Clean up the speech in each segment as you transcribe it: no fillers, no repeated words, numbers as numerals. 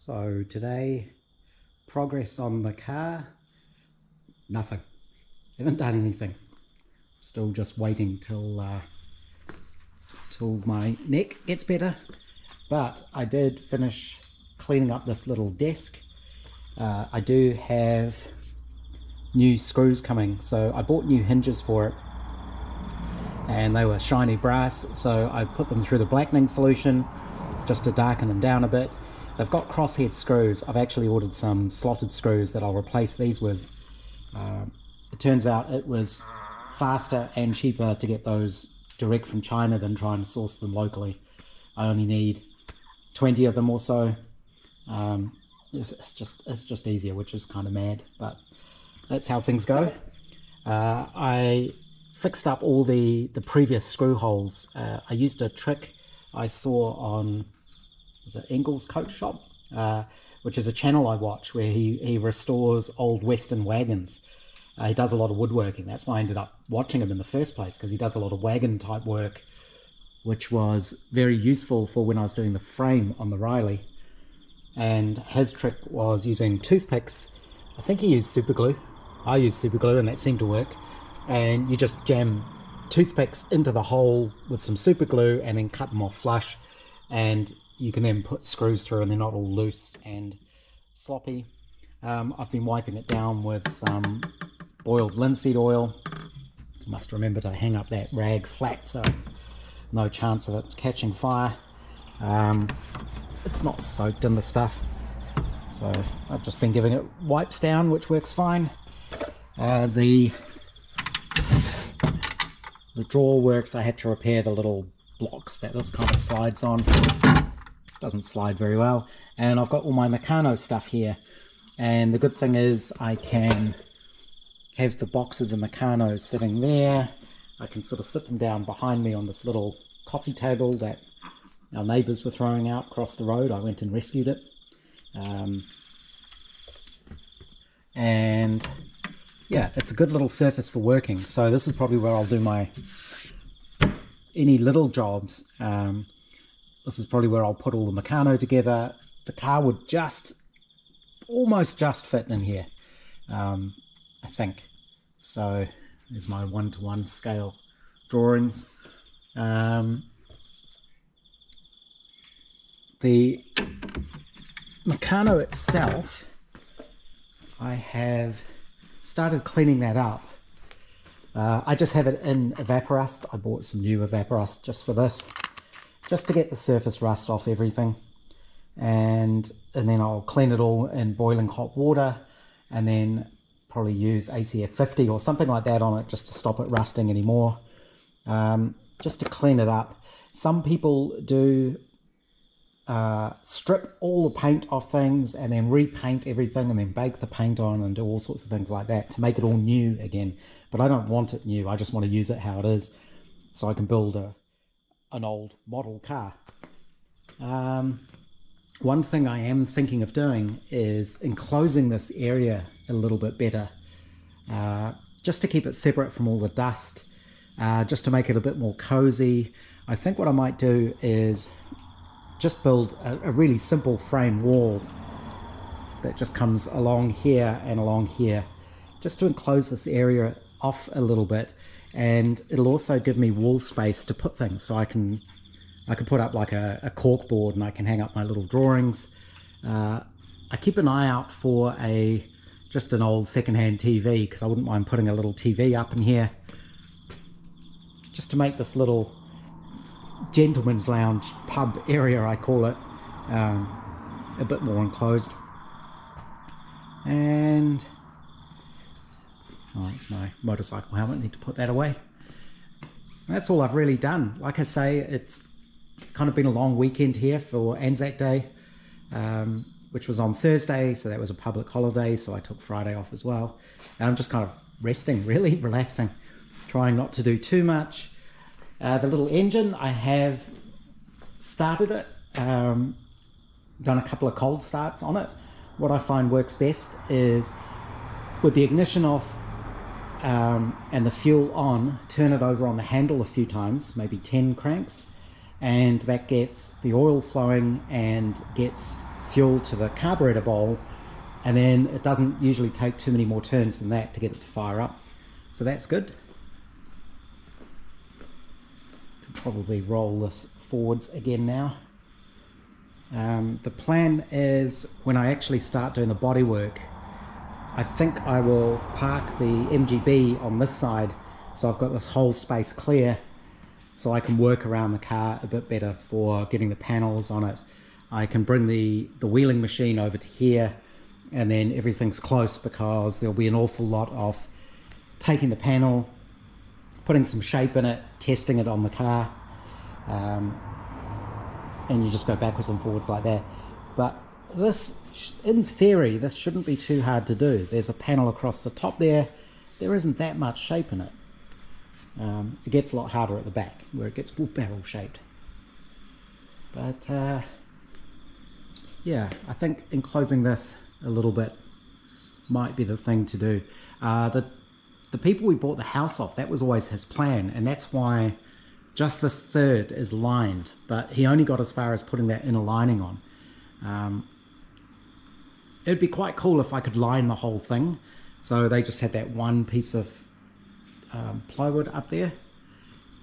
So today, progress on the car, nothing. Haven't done anything. Still just waiting till my neck gets better. But I did finish cleaning up this little desk. I do have new screws coming, so I bought new hinges for it, and they were shiny brass, so I put them through the blackening solution just to darken them down a bit. They've got crosshead screws. I've actually ordered some slotted screws that I'll replace these with. It turns out it was faster and cheaper to get those direct from China than trying to source them locally. I only need 20 of them or so. It's just easier, which is kind of mad, but that's how things go. I fixed up all the previous screw holes. I used a trick I saw on, is it Engel's Coat Shop, which is a channel I watch where he restores old Western wagons. He does a lot of woodworking. That's why I ended up watching him in the first place, because he does a lot of wagon type work, which was very useful for when I was doing the frame on the Riley. And his trick was using toothpicks. I think he used super glue. I used super glue, and that seemed to work. And you just jam toothpicks into the hole with some super glue and then cut them off flush, and you can then put screws through and they're not all loose and sloppy. I've been wiping it down with some boiled linseed oil. Must remember to hang up that rag flat, so no chance of it catching fire. It's not soaked in the stuff, so I've just been giving it wipes down, which works fine. The drawer works. I had to repair the little blocks that this kind of slides on. Doesn't slide very well. And I've got all my Meccano stuff here, and the good thing is I can have the boxes of Meccano sitting there. I can sort of sit them down behind me on this little coffee table that our neighbours were throwing out across the road. I went and rescued it. And yeah, it's a good little surface for working. So this is probably where I'll do my any little jobs. This is probably where I'll put all the Meccano together. The car would almost just fit in here, I think. So there's my 1:1 scale drawings. The Meccano itself, I have started cleaning that up. I just have it in Evaporust. I bought some new Evaporust just for this, just to get the surface rust off everything, and then I'll clean it all in boiling hot water, and then probably use ACF 50 or something like that on it just to stop it rusting anymore, just to clean it up. Some people do strip all the paint off things and then repaint everything and then bake the paint on and do all sorts of things like that to make it all new again. But I don't want it new. I just want to use it how it is, so I can build an old model car. One thing I am thinking of doing is enclosing this area a little bit better, just to keep it separate from all the dust, just to make it a bit more cozy. I think what I might do is just build a really simple frame wall that just comes along here and along here, just to enclose this area off a little bit, and it'll also give me wall space to put things, so I can put up like a cork board, and I can hang up my little drawings. I keep an eye out for just an old secondhand TV, because I wouldn't mind putting a little TV up in here, just to make this little gentleman's lounge pub area, I call it, a bit more enclosed. And oh, that's my motorcycle helmet. Need to put that away. That's all I've really done. Like I say, it's kind of been a long weekend here for Anzac Day, which was on Thursday, so that was a public holiday, so I took Friday off as well. And I'm just kind of resting, really relaxing, trying not to do too much. The little engine, I have started it, done a couple of cold starts on it. What I find works best is with the ignition off and the fuel on, turn it over on the handle a few times, maybe 10 cranks, and that gets the oil flowing and gets fuel to the carburetor bowl, and then it doesn't usually take too many more turns than that to get it to fire up. So that's good. Could probably roll this forwards again now. The plan is when I actually start doing the body work, I think I will park the MGB on this side, so I've got this whole space clear, so I can work around the car a bit better for getting the panels on it. I can bring the wheeling machine over to here, and then everything's close, because there'll be an awful lot of taking the panel, putting some shape in it, testing it on the car, and you just go backwards and forwards like that. But this, in theory, this shouldn't be too hard to do. There's a panel across the top there. There isn't that much shape in it. It gets a lot harder at the back, where it gets more barrel shaped. But yeah, I think enclosing this a little bit might be the thing to do. The people we bought the house off, that was always his plan, and that's why just this third is lined, but he only got as far as putting that inner lining on. It'd be quite cool if I could line the whole thing, so they just had that one piece of plywood up there,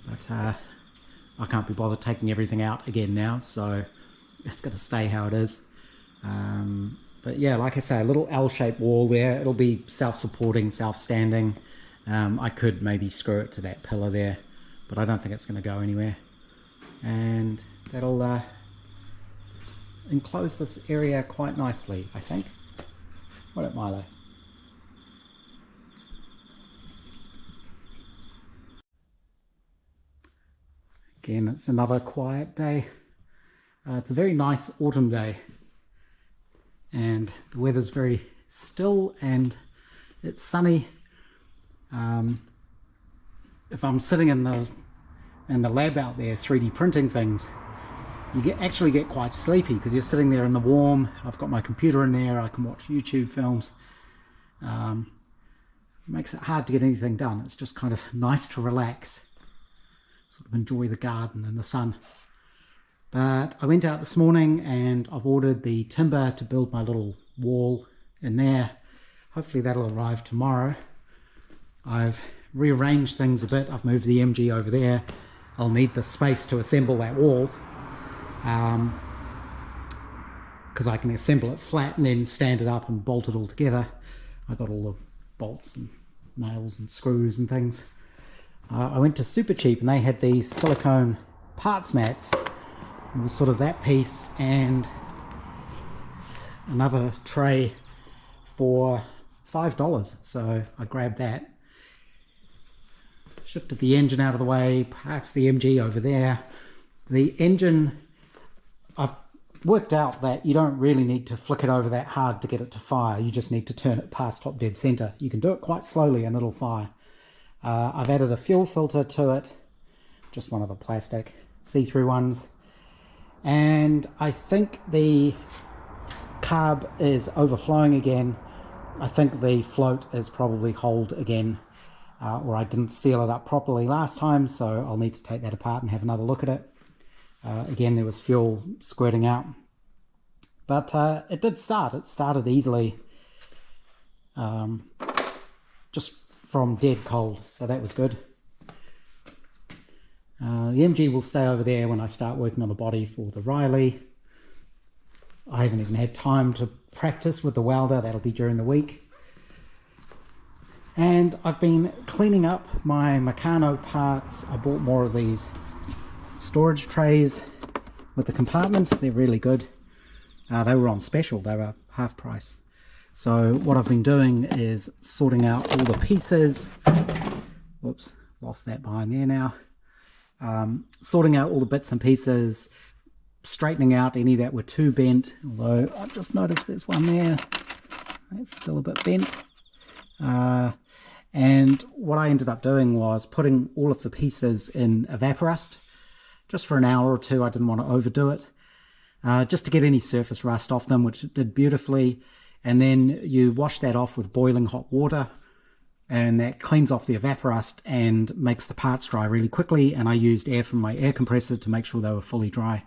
but I can't be bothered taking everything out again now, so it's going to stay how it is. But yeah, like I say, a little L-shaped wall there. It'll be self-supporting, self-standing. I could maybe screw it to that pillar there, but I don't think it's going to go anywhere. And that'll enclose this area quite nicely, I think. What up, Milo? Again, it's another quiet day. It's a very nice autumn day, and the weather's very still and it's sunny. If I'm sitting in the lab out there 3D printing things, you actually get quite sleepy, because you're sitting there in the warm. I've got my computer in there, I can watch YouTube films. It makes it hard to get anything done. It's just kind of nice to relax, sort of enjoy the garden and the sun. But I went out this morning and I've ordered the timber to build my little wall in there. Hopefully that'll arrive tomorrow. I've rearranged things a bit. I've moved the MG over there. I'll need the space to assemble that wall, because I can assemble it flat and then stand it up and bolt it all together. I got all the bolts and nails and screws and things. I went to Super Cheap and they had these silicone parts mats. It was sort of that piece and another tray for $5, so I grabbed that. Shifted the engine out of the way, parked the MG over there. The engine, I've worked out that you don't really need to flick it over that hard to get it to fire. You just need to turn it past top dead center. You can do it quite slowly and it'll fire. I've added a fuel filter to it, just one of the plastic see-through ones. And I think the carb is overflowing again. I think the float is probably holed again, or I didn't seal it up properly last time, so I'll need to take that apart and have another look at it. Again, there was fuel squirting out, but it did start. It started easily, just from dead cold, so that was good. The MG will stay over there when I start working on the body for the Riley. I haven't even had time to practice with the welder. That'll be during the week. And I've been cleaning up my Meccano parts. I bought more of these storage trays with the compartments. They're really good. They were on special. They were half price. So what I've been doing is sorting out all the pieces. Whoops, lost that behind there now. Sorting out all the bits and pieces, straightening out any that were too bent, although I've just noticed there's one there that's still a bit bent. And what I ended up doing was putting all of the pieces in evaporust just for an hour or two. I didn't want to overdo it, just to get any surface rust off them, which it did beautifully. And then you wash that off with boiling hot water, and that cleans off the evaporust and makes the parts dry really quickly. And I used air from my air compressor to make sure they were fully dry.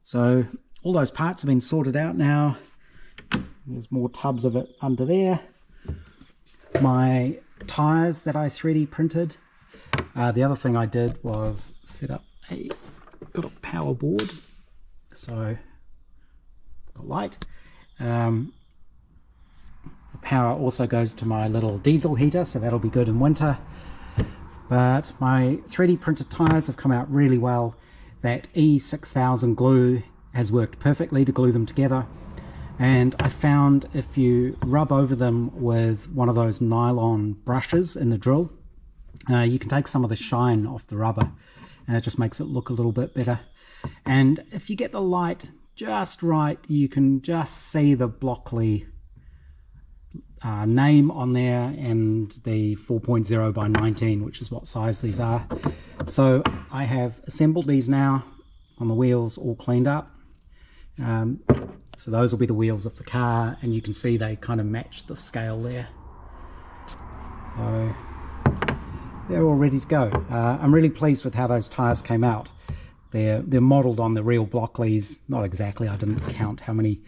So all those parts have been sorted out now. There's more tubs of it under there. My tires that I 3D printed. The other thing I did was set up got a power board, so got light. The power also goes to my little diesel heater, so that'll be good in winter. But my 3D printed tires have come out really well. That E6000 glue has worked perfectly to glue them together. And I found if you rub over them with one of those nylon brushes in the drill, you can take some of the shine off the rubber, and it just makes it look a little bit better. And if you get the light just right, you can just see the Blockley name on there and the 4.0 by 19, which is what size these are. So I have assembled these now on the wheels, all cleaned up. So those will be the wheels of the car, and you can see they kind of match the scale there. So they're all ready to go. I'm really pleased with how those tires came out. They're modeled on the real Blockleys. Not exactly, I didn't count how many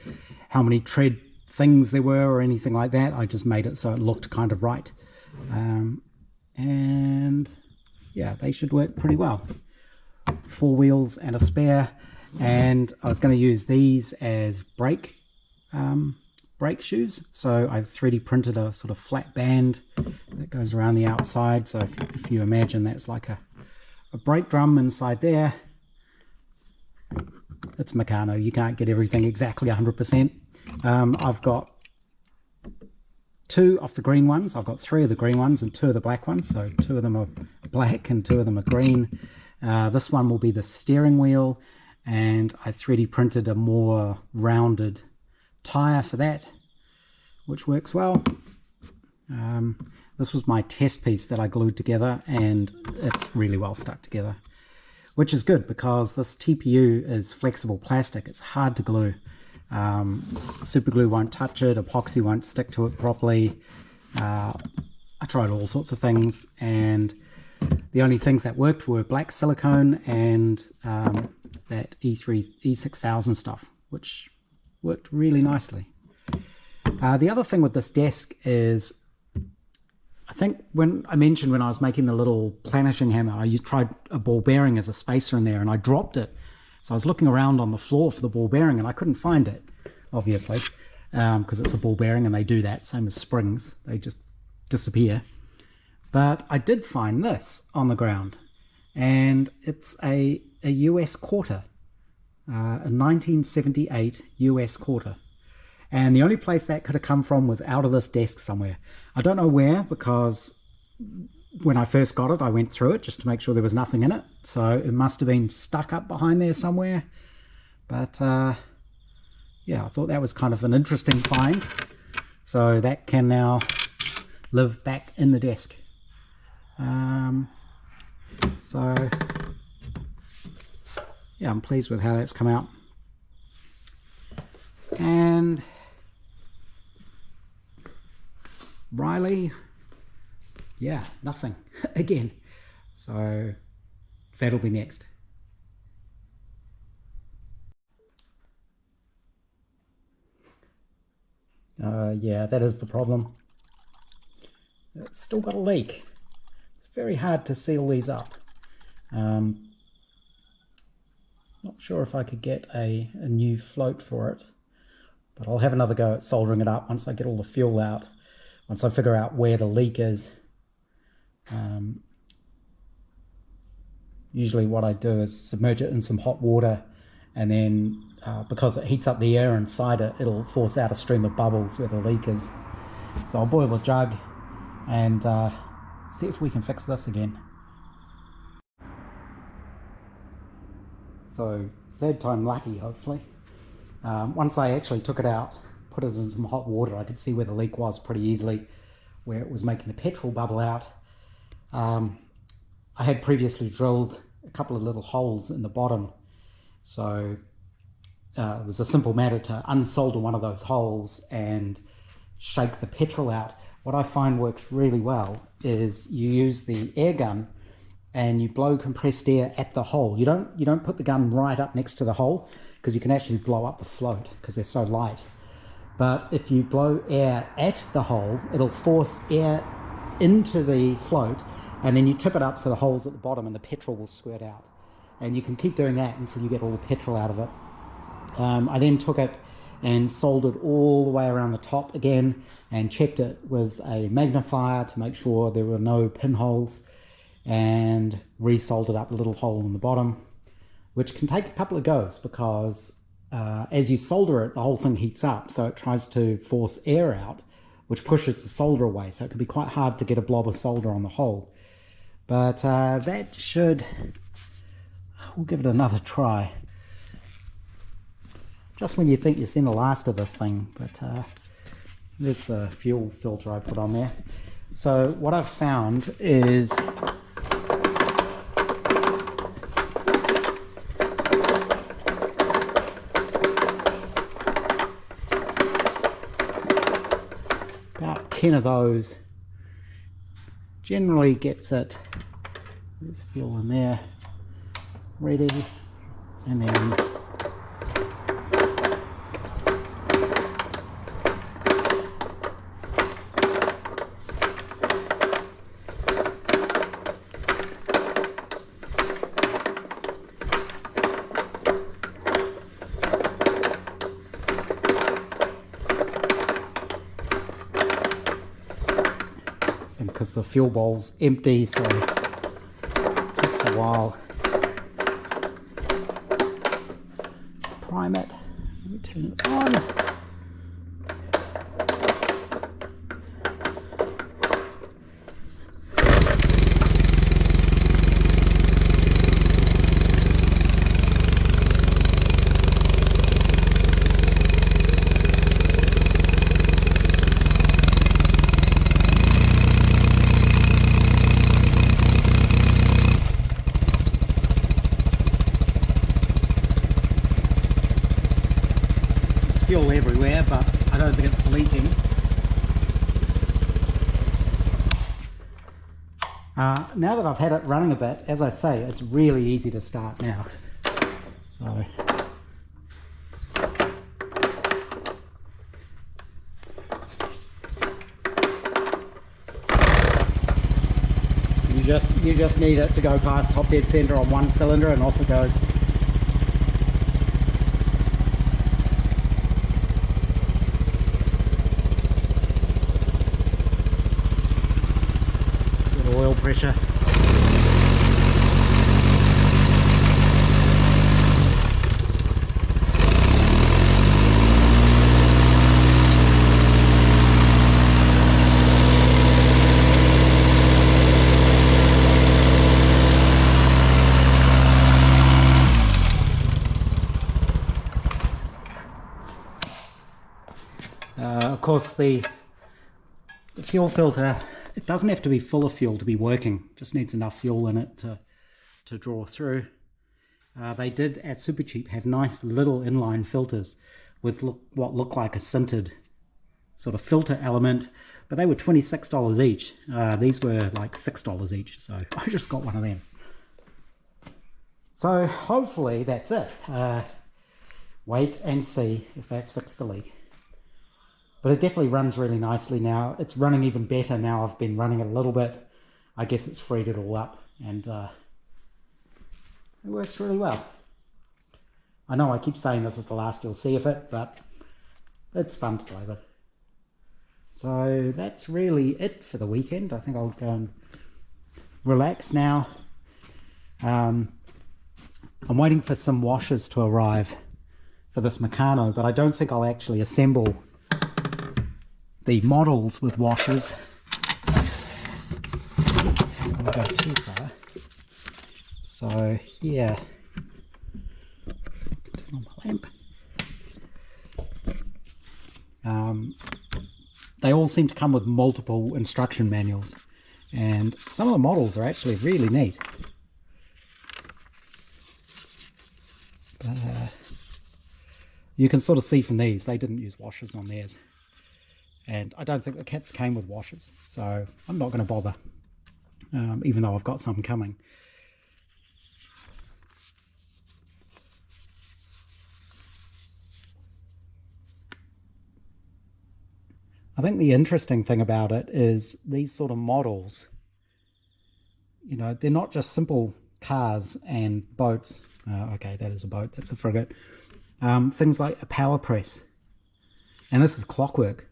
tread things there were or anything like that. I just made it so it looked kind of right. And yeah, they should work pretty well. 4 wheels and a spare, and I was going to use these as brake shoes, so I've 3D printed a sort of flat band that goes around the outside. So if you imagine that's like a brake drum inside there. It's Meccano, you can't get everything exactly 100%. I've got 2 of the green ones. I've got 3 of the green ones and 2 of the black ones, so 2 of them are black and 2 of them are green. This one will be the steering wheel, and I 3D printed a more rounded tire for that, which works well. This was my test piece that I glued together, and it's really well stuck together, which is good because this TPU is flexible plastic. It's hard to glue. Super glue won't touch it, epoxy won't stick to it properly. I tried all sorts of things, and the only things that worked were black silicone and that E6000 stuff, which worked really nicely. The other thing with this desk is, I think when I mentioned when I was making the little planishing hammer, I tried a ball bearing as a spacer in there, and I dropped it. So I was looking around on the floor for the ball bearing, and I couldn't find it, obviously, because it's a ball bearing and they do that, same as springs, they just disappear. But I did find this on the ground, and it's a US quarter, a 1978 US quarter. And the only place that could have come from was out of this desk somewhere. I don't know where, because when I first got it, I went through it just to make sure there was nothing in it. So it must have been stuck up behind there somewhere. But yeah, I thought that was kind of an interesting find. So that can now live back in the desk. So yeah, I'm pleased with how that's come out. And Riley, yeah, nothing again. So that'll be next. Yeah, that is the problem. It's still got a leak. It's very hard to seal these up. Not sure if I could get a new float for it, but I'll have another go at soldering it up once I get all the fuel out, once I figure out where the leak is. Usually what I do is submerge it in some hot water, and then because it heats up the air inside it, it'll force out a stream of bubbles where the leak is. So I'll boil the jug and see if we can fix this again. So third time lucky, hopefully. Once I actually took it out, put it in some hot water, I could see where the leak was pretty easily, where it was making the petrol bubble out. I had previously drilled a couple of little holes in the bottom, so it was a simple matter to unsolder one of those holes and shake the petrol out. What I find works really well is you use the air gun and you blow compressed air at the hole. You don't put the gun right up next to the hole. because you can actually blow up the float because they're so light. But if you blow air at the hole, it'll force air into the float, and then you tip it up so the hole's at the bottom and the petrol will squirt out. And you can keep doing that until you get all the petrol out of it. I then took it and soldered all the way around the top again and checked it with a magnifier to make sure there were no pinholes, and resoldered up the little hole in the bottom, which can take a couple of goes because as you solder it, the whole thing heats up, so it tries to force air out, which pushes the solder away, so it can be quite hard to get a blob of solder on the hole. But that should... we'll give it another try. Just when you think you've seen the last of this thing, but there's the fuel filter I put on there. So what I've found is about 10 of those generally gets it. There's fuel in there ready, and then because the fuel bowl's empty, so it takes a while. Prime it, let me turn it on. Fuel everywhere, but I don't think it's leaking. Now that I've had it running a bit, as I say, it's really easy to start now. So you just need it to go past top dead center on one cylinder and off it goes. Oil pressure. Of course, the fuel filter, it doesn't have to be full of fuel to be working, just needs enough fuel in it to draw through. They did at Supercheap have nice little inline filters with what looked like a sintered sort of filter element, but they were $26 each. These were like $6 each, so I just got one of them. So hopefully that's it. Wait and see if that's fixed the leak. But it definitely runs really nicely now. It's running even better now I've been running it a little bit. I guess it's freed it all up, and it works really well. I know I keep saying this is the last you'll see of it, but it's fun to play with. So that's really it for the weekend. I think I'll go and relax now. I'm waiting for some washers to arrive for this Meccano, but I don't think I'll actually assemble the models with washers. Don't go too far. So here, turn on my lamp. They all seem to come with multiple instruction manuals, and some of the models are actually really neat. You can sort of see from these, they didn't use washers on theirs. And I don't think the kits came with washers, so I'm not going to bother, even though I've got some coming. I think the interesting thing about it is these sort of models, you know, they're not just simple cars and boats. Okay, that is a boat, that's a frigate. Things like a power press, and this is clockwork.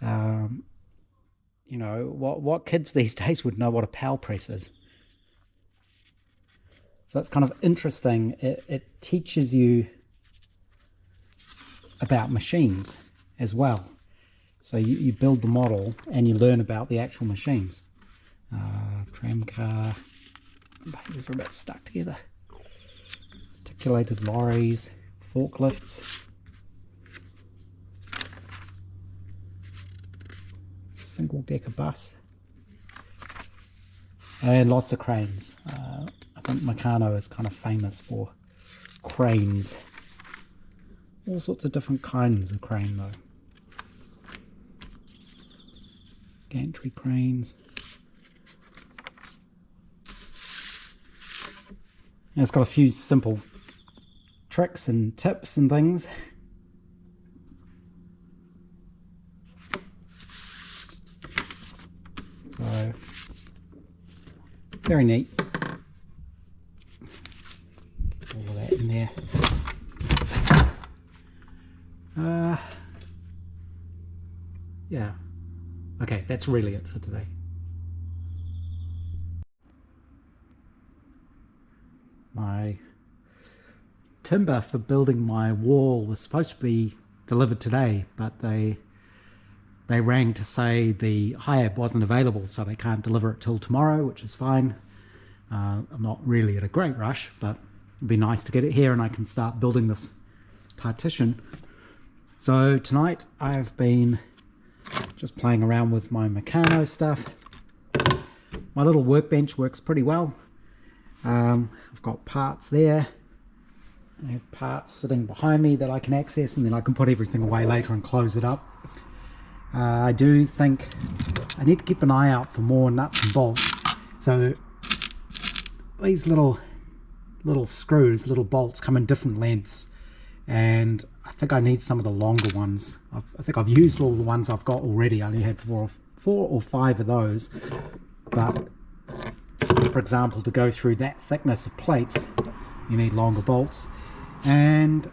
You know, what kids these days would know what a power press is? So it's kind of interesting. It teaches you about machines as well. So you build the model and you learn about the actual machines. Tram car, these are a bit stuck together. Articulated lorries, forklifts. Single decker bus. And lots of cranes. I think Meccano is kind of famous for cranes. All sorts of different kinds of crane though. Gantry cranes. And it's got a few simple tricks and tips and things. So, very neat. Get all of that in there. Yeah. Okay, that's really it for today. My timber for building my wall was supposed to be delivered today, but they rang to say the HIAB wasn't available, so they can't deliver it till tomorrow, which is fine. I'm not really in a great rush, but it'd be nice to get it here and I can start building this partition. So tonight I've been just playing around with my Meccano stuff. My little workbench works pretty well. I've got parts there. I have parts sitting behind me that I can access, and then I can put everything away later and close it up. I do think I need to keep an eye out for more nuts and bolts. So these little screws, little bolts come in different lengths, and I think I need some of the longer ones. I think I've used all the ones I've got already. I only had four or five of those, but for example, to go through that thickness of plates you need longer bolts. And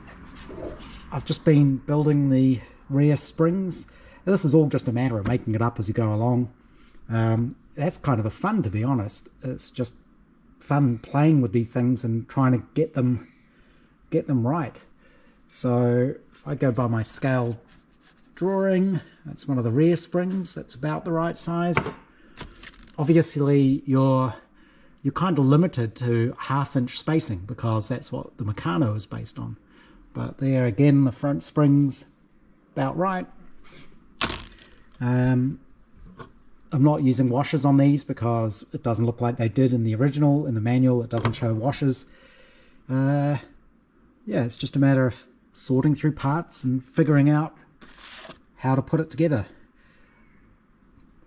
I've just been building the rear springs. This is all just a matter of making it up as you go along. That's kind of the fun, to be honest. It's just fun playing with these things and trying to get them right. So if I go by my scale drawing, that's one of the rear springs. That's about the right size. Obviously, you're kind of limited to 1/2 inch spacing because that's what the Meccano is based on. But there again, the front springs about right. I'm not using washers on these because it doesn't look like they did in the original. In the manual, it doesn't show washers. Yeah, it's just a matter of sorting through parts and figuring out how to put it together.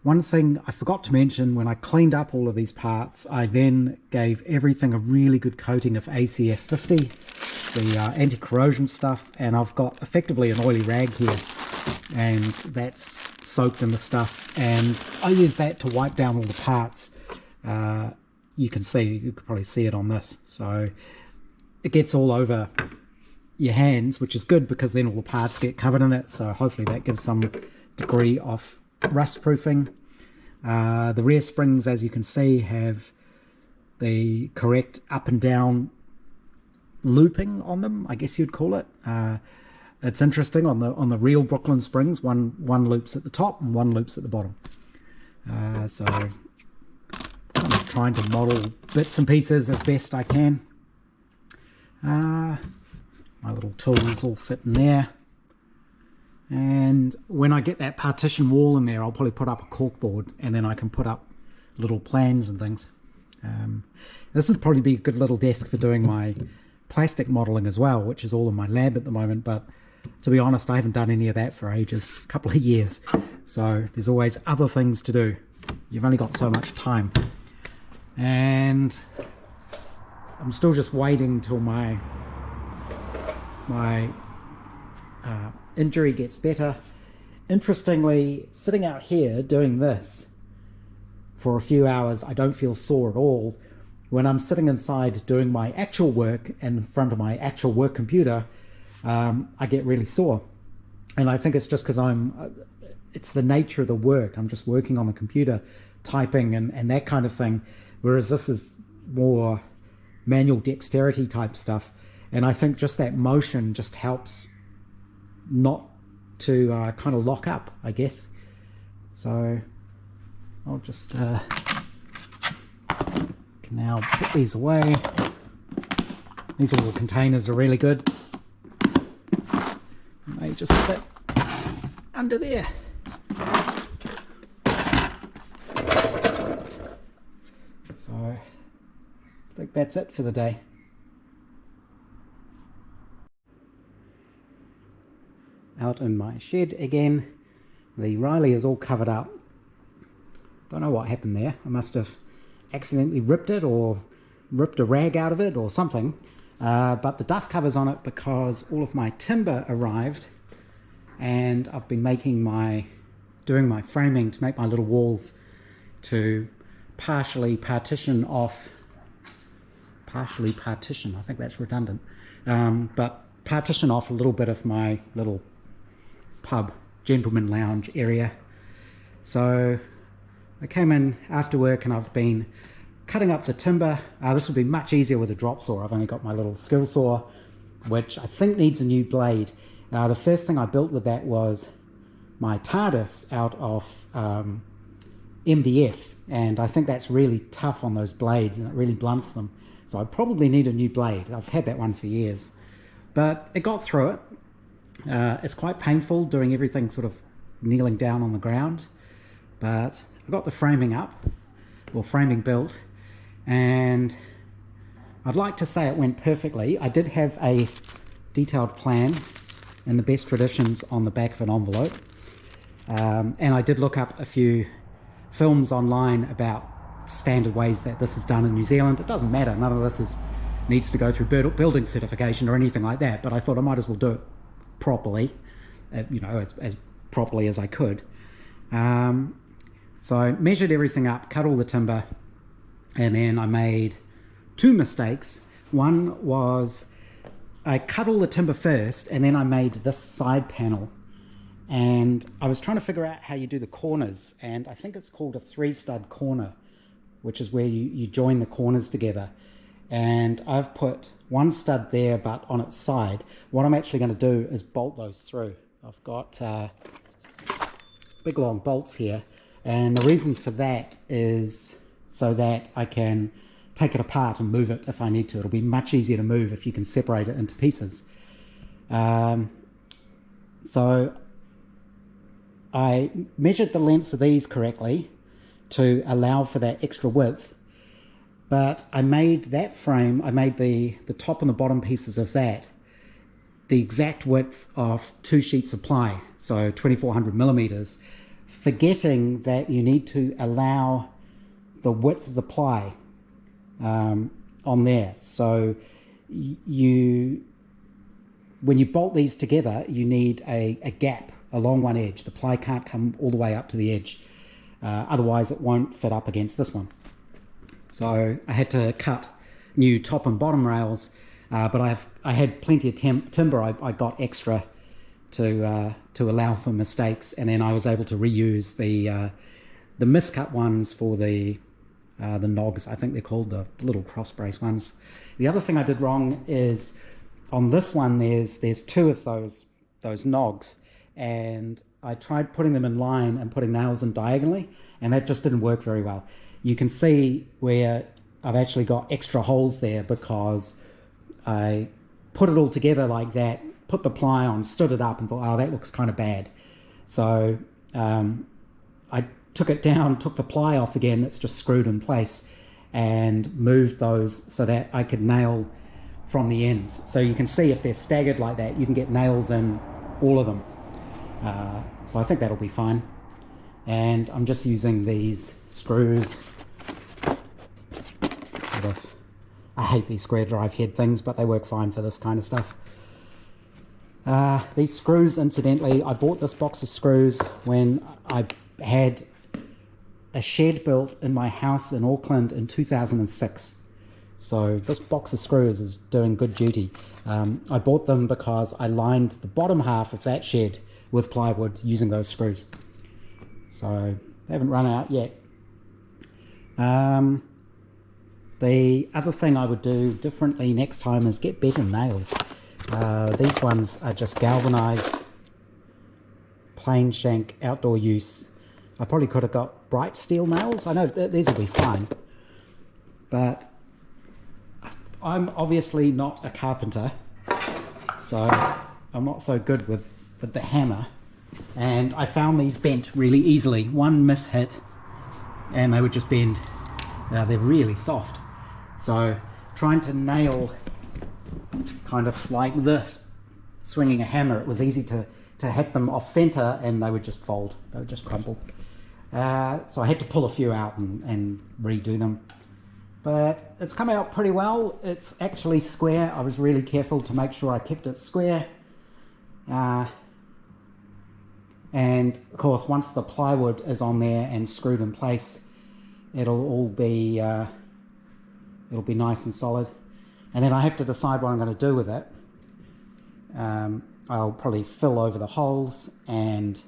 One thing I forgot to mention, when I cleaned up all of these parts, I then gave everything a really good coating of ACF 50, the anti-corrosion stuff, and I've got effectively an oily rag here, and that's soaked in the stuff, and I use that to wipe down all the parts. You could probably see it on this, so it gets all over your hands, which is good because then all the parts get covered in it, so hopefully that gives some degree of rust proofing. The rear springs, as you can see, have the correct up and down looping on them, I guess you'd call it. It's interesting, on the real Brooklands springs, one loops at the top and one loops at the bottom. So I'm trying to model bits and pieces as best I can. My little tools all fit in there. And when I get that partition wall in there, I'll probably put up a corkboard, and then I can put up little plans and things. This would probably be a good little desk for doing my plastic modeling as well, which is all in my lab at the moment, but to be honest, I haven't done any of that for ages, a couple of years. So there's always other things to do. You've only got so much time. And I'm still just waiting till my injury gets better, interestingly, sitting out here doing this for a few hours, I don't feel sore at all. When I'm sitting inside doing my actual work in front of my actual work computer, I get really sore. And I think it's just because it's the nature of the work. I'm just working on the computer, typing and that kind of thing. Whereas this is more manual dexterity type stuff. And I think just that motion just helps not to kind of lock up, I guess. So I'll just can now put these away. These little containers are really good. They just fit under there. So I think that's it for the day. Out in my shed again. The Riley is all covered up. Don't know what happened there. I must have accidentally ripped it or ripped a rag out of it or something. But the dust cover's on it because all of my timber arrived, and I've been doing my framing to make my little walls to partially partition, I think that's redundant, but partition off a little bit of my little pub, gentleman lounge area. So I came in after work and I've been cutting up the timber. This would be much easier with a drop saw. I've only got my little skill saw, which I think needs a new blade. The first thing I built with that was my TARDIS out of MDF, and I think that's really tough on those blades and it really blunts them. So I probably need a new blade. I've had that one for years, but it got through it. It's quite painful doing everything sort of kneeling down on the ground, but I got the framing up, or framing built, and I'd like to say it went perfectly. I did have a detailed plan in the best traditions on the back of an envelope, and I did look up a few films online about standard ways that this is done in New Zealand. It doesn't matter, none of this needs to go through building certification or anything like that, but I thought I might as well do it properly, you know, as properly as I could. So I measured everything up, cut all the timber, and then I made two mistakes. One was I cut all the timber first, and then I made this side panel, and I was trying to figure out how you do the corners, and I think it's called a 3-stud corner, which is where you join the corners together. And I've put one stud there, but on its side. What I'm actually going to do is bolt those through. I've got big long bolts here, and the reason for that is so that I can take it apart and move it if I need to. It'll be much easier to move if you can separate it into pieces. So I measured the lengths of these correctly to allow for that extra width, but I made that frame, I made the top and the bottom pieces of that the exact width of 2 sheets of ply, so 2400 millimeters, forgetting that you need to allow the width of the ply on there. So when you bolt these together, you need a gap along one edge. The ply can't come all the way up to the edge, otherwise it won't fit up against this one. So I had to cut new top and bottom rails, but I had plenty of timber. I got extra to allow for mistakes, and then I was able to reuse the miscut ones for the nogs. I think they're called the little cross brace ones. The other thing I did wrong is on this one there's 2 of those nogs, and I tried putting them in line and putting nails in diagonally, and that just didn't work very well. You can see where I've actually got extra holes there because I put it all together like that, put the ply on, stood it up, and thought, oh, that looks kind of bad. So I took it down, took the ply off again that's just screwed in place, and moved those so that I could nail from the ends. So you can see if they're staggered like that, you can get nails in all of them. So I think that'll be fine. And I'm just using these screws. I hate these square drive head things, but they work fine for this kind of stuff. These screws, incidentally, I bought this box of screws when I had a shed built in my house in Auckland in 2006. So this box of screws is doing good duty. I bought them because I lined the bottom half of that shed with plywood using those screws. So they haven't run out yet. The other thing I would do differently next time is get better nails. These ones are just galvanized, plain shank, outdoor use. I probably could have got bright steel nails. I know these will be fine, but I'm obviously not a carpenter, so I'm not so good with the hammer, and I found these bent really easily. One mishit and they would just bend. They're really soft, so trying to nail kind of like this, swinging a hammer, it was easy to hit them off center and they would just fold, they would just crumple. So I had to pull a few out and redo them, but it's come out pretty well. It's actually square. I was really careful to make sure I kept it square, and of course once the plywood is on there and screwed in place, it'll all be nice and solid. And then I have to decide what I'm going to do with it. I'll probably fill over the holes and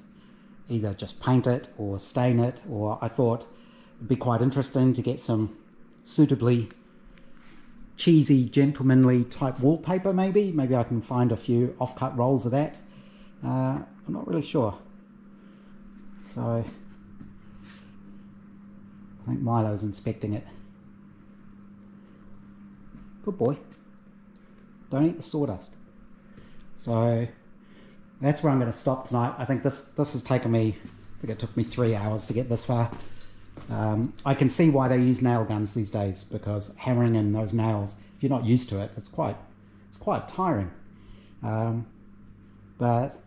either just paint it or stain it, or I thought it'd be quite interesting to get some suitably cheesy, gentlemanly type wallpaper maybe. Maybe I can find a few off-cut rolls of that. I'm not really sure. So I think Milo's inspecting it. Good boy. Don't eat the sawdust. So that's where I'm going to stop tonight. I think this has taken me, I think it took me 3 hours to get this far. I can see why they use nail guns these days, because hammering in those nails, if you're not used to it, it's quite tiring. But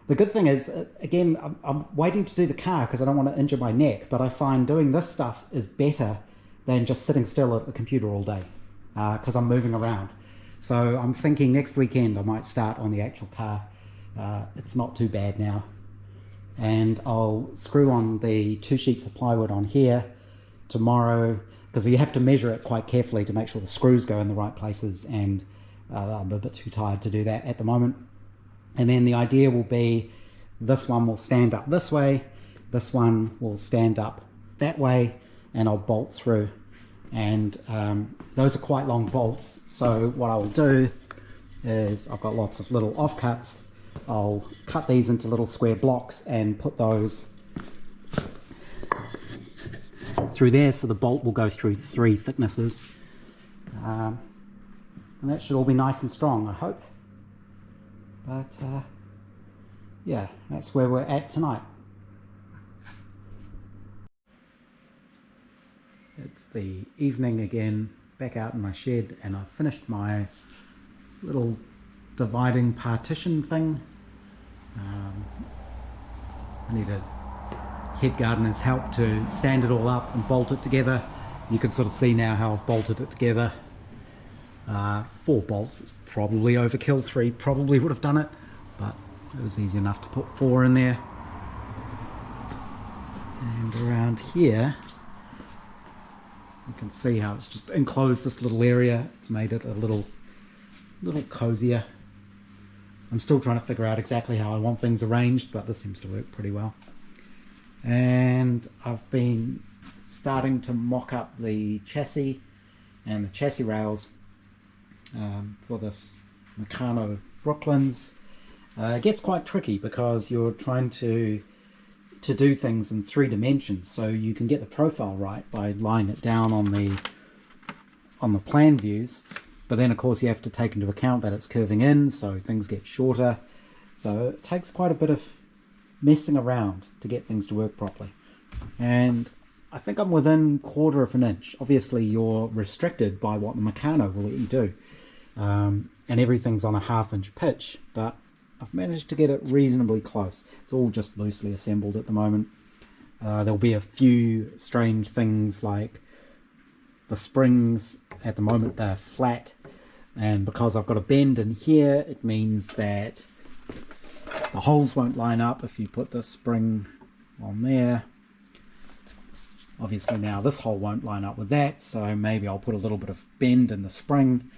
the good thing is, again, I'm waiting to do the car because I don't want to injure my neck, but I find doing this stuff is better than just sitting still at the computer all day, because I'm moving around. So I'm thinking next weekend I might start on the actual car. It's not too bad now. And I'll screw on the 2 sheets of plywood on here tomorrow, because you have to measure it quite carefully to make sure the screws go in the right places, and I'm a bit too tired to do that at the moment. And then the idea will be this one will stand up this way, this one will stand up that way, and I'll bolt through. And those are quite long bolts, so what I'll do is, I've got lots of little offcuts, I'll cut these into little square blocks and put those through there, so the bolt will go through 3 thicknesses, and that should all be nice and strong, I hope. But yeah, that's where we're at tonight. It's the evening again, back out in my shed, and I've finished my little dividing partition thing. I need a head gardener's help to stand it all up and bolt it together. You can sort of see now how I've bolted it together. 4 bolts is probably overkill. 3 probably would have done it, but it was easy enough to put 4 in there. And around here you can see how it's just enclosed this little area. It's made it a little cozier. I'm still trying to figure out exactly how I want things arranged, but this seems to work pretty well. And I've been starting to mock up the chassis and the chassis rails for this Meccano Brooklands. It gets quite tricky because you're trying to do things in 3 dimensions, so you can get the profile right by lying it down on the plan views, but then of course you have to take into account that it's curving in, so things get shorter. So it takes quite a bit of messing around to get things to work properly. And I think I'm within 1/4 of an inch. Obviously you're restricted by what the Meccano will let you do, and everything's on a 1/2 inch pitch, but I've managed to get it reasonably close. It's all just loosely assembled at the moment. There'll be a few strange things, like the springs at the moment they're flat, and because I've got a bend in here, it means that the holes won't line up if you put the spring on there. Obviously now this hole won't line up with that, so maybe I'll put a little bit of bend in the spring,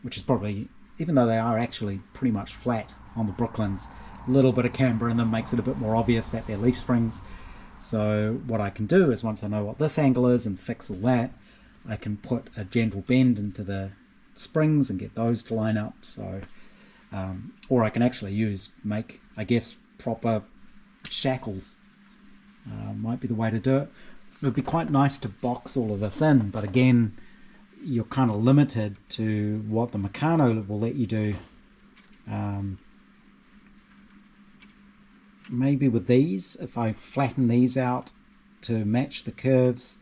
which is probably, even though they are actually pretty much flat on the Brooklands, a little bit of camber in them makes it a bit more obvious that they're leaf springs. So what I can do is, once I know what this angle is and fix all that, I can put a gentle bend into the springs and get those to line up. So or I can actually make I guess proper shackles. Might be the way to do it. It would be quite nice to box all of this in, but again, you're kind of limited to what the Meccano will let you do. Maybe with these, if I flatten these out to match the curves,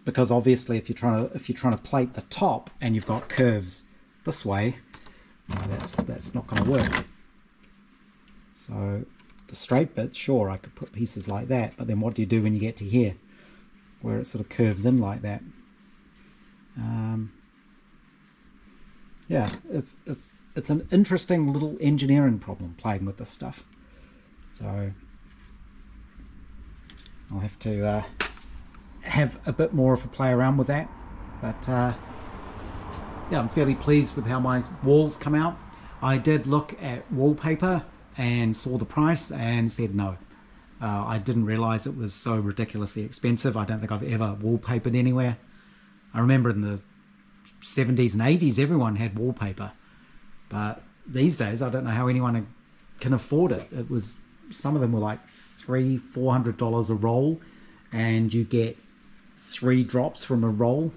because obviously if you're trying to plate the top and you've got curves this way, that's not going to work. So the straight bits, sure, I could put pieces like that, but then what do you do when you get to here, where it sort of curves in like that? Yeah, it's an interesting little engineering problem playing with this stuff. So I'll have to have a bit more of a play around with that. But yeah, I'm fairly pleased with how my walls come out. I did look at wallpaper and saw the price and said no. I didn't realize it was so ridiculously expensive. I don't think I've ever wallpapered anywhere. I remember in the 70s and 80s everyone had wallpaper, but these days I don't know how anyone can afford it. It was, some of them were like $300-400 a roll, and you get 3 drops from a roll.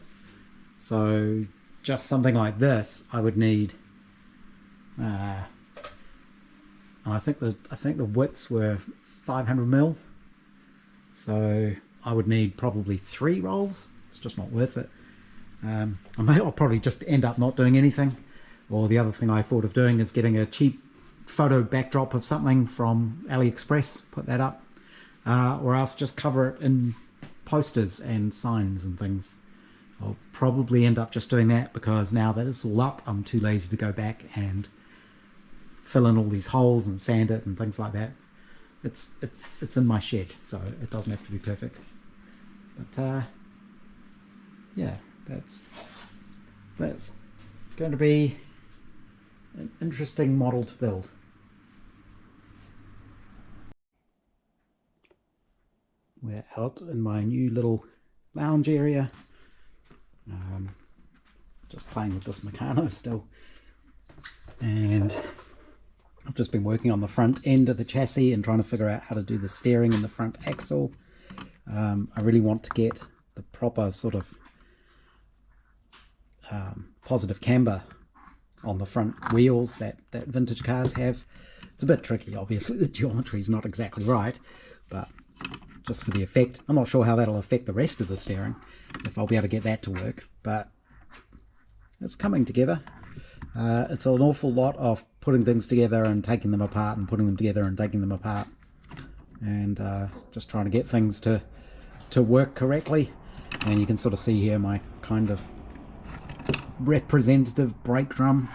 So just something like this I would need I think the widths were 500 mil, so I would need probably 3 rolls. It's just not worth it. I'll probably just end up not doing anything, or the other thing I thought of doing is getting a cheap photo backdrop of something from AliExpress, put that up, or else just cover it in posters and signs and things. I'll probably end up just doing that, because now that it's all up, I'm too lazy to go back and fill in all these holes and sand it and things like that. It's in my shed, so it doesn't have to be perfect. But yeah, that's going to be an interesting model to build. We're out in my new little lounge area, just playing with this Meccano still, and I've just been working on the front end of the chassis and trying to figure out how to do the steering in the front axle. I really want to get the proper sort of positive camber on the front wheels that vintage cars have. It's a bit tricky, obviously the geometry is not exactly right, but just for the effect. I'm not sure how that'll affect the rest of the steering, if I'll be able to get that to work, but it's coming together. It's an awful lot of putting things together and taking them apart and putting them together and taking them apart, and just trying to get things to work correctly. And you can sort of see here my kind of representative brake drum,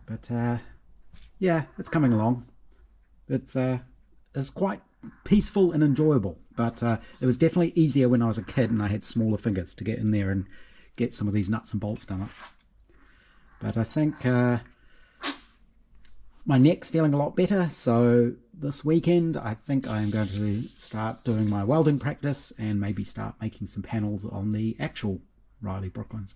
but yeah, it's coming along. It's quite peaceful and enjoyable, but it was definitely easier when I was a kid and I had smaller fingers to get in there and get some of these nuts and bolts done up. But I think my neck's feeling a lot better, so this weekend I think I'm going to start doing my welding practice and maybe start making some panels on the actual Riley Brooklands.